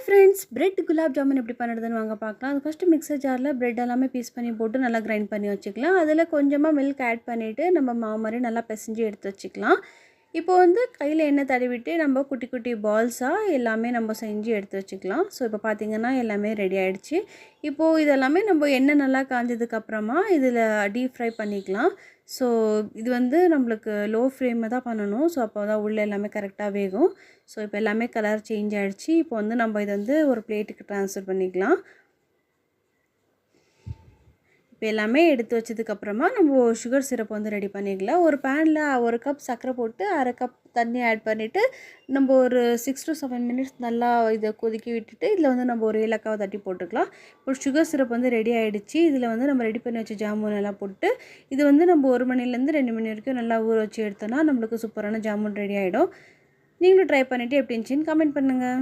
Friends, bread gulab jamun எப்படி பண்ணுறதுன்னு வாங்க பார்க்கலாம். அது ஃபஸ்ட்டு மிக்ஸர் ஜாரில் பிரெட் எல்லாமே பீஸ் பண்ணி போட்டு நல்லா கிரைண்ட் பண்ணி வச்சுக்கலாம். அதில் கொஞ்சமாக மில்க் ஆட் பண்ணிவிட்டு நம்ம மாவு மாதிரி நல்லா பிசைஞ்சு எடுத்து வச்சுக்கலாம். இப்போ வந்து கையில் எண்ணெய் தடவிட்டு நம்ம குட்டி குட்டி பால்ஸாக எல்லாமே நம்ம செஞ்சு எடுத்து வச்சுக்கலாம். ஸோ இப்போ பார்த்திங்கன்னா எல்லாமே ரெடி ஆகிடுச்சு. இப்போது இதெல்லாமே நம்ம எண்ணெய் நல்லா காஞ்சதுக்கப்புறமா இதில் டீப் ஃப்ரை பண்ணிக்கலாம். ஸோ இது வந்து நம்மளுக்கு லோ ஃப்ளேமில் தான் பண்ணணும். ஸோ அப்போ தான் உள்ளே எல்லாமே கரெக்டாக வேகும். ஸோ இப்போ எல்லாமே கலர் சேஞ்ச் ஆகிடுச்சு. இப்போ வந்து நம்ம இதை வந்து ஒரு பிளேட்டுக்கு ட்ரான்ஸ்ஃபர் பண்ணிக்கலாம். இப்போ எல்லாமே எடுத்து வச்சதுக்கப்புறமா நம்ம சுகர் சிரப் வந்து ரெடி பண்ணிக்கலாம். ஒரு பேனில் 1 கப் சர்க்கரை போட்டு 1/2 கப் தண்ணி ஆட் பண்ணிவிட்டு நம்ம ஒரு 6 to 7 மினிட்ஸ் நல்லா இதை கொதிக்க விட்டுட்டு இதில் வந்து நம்ம ஒரு ஏலக்காவை தட்டி போட்டுக்கலாம். இப்போ சுகர் சிரப் வந்து ரெடி ஆகிடுச்சு. இதில் வந்து நம்ம ரெடி பண்ணி வச்ச ஜாமுன் எல்லாம் போட்டு இது வந்து நம்ம 1 மணிலேருந்து 2 மணி வரைக்கும் நல்லா ஊற வச்சு எடுத்தோன்னா நம்மளுக்கு சூப்பரான ஜாமுன் ரெடி ஆகிடும். நீங்களும் ட்ரை பண்ணிவிட்டு எப்படி இருந்துச்சுன்னு கமெண்ட் பண்ணுங்கள்.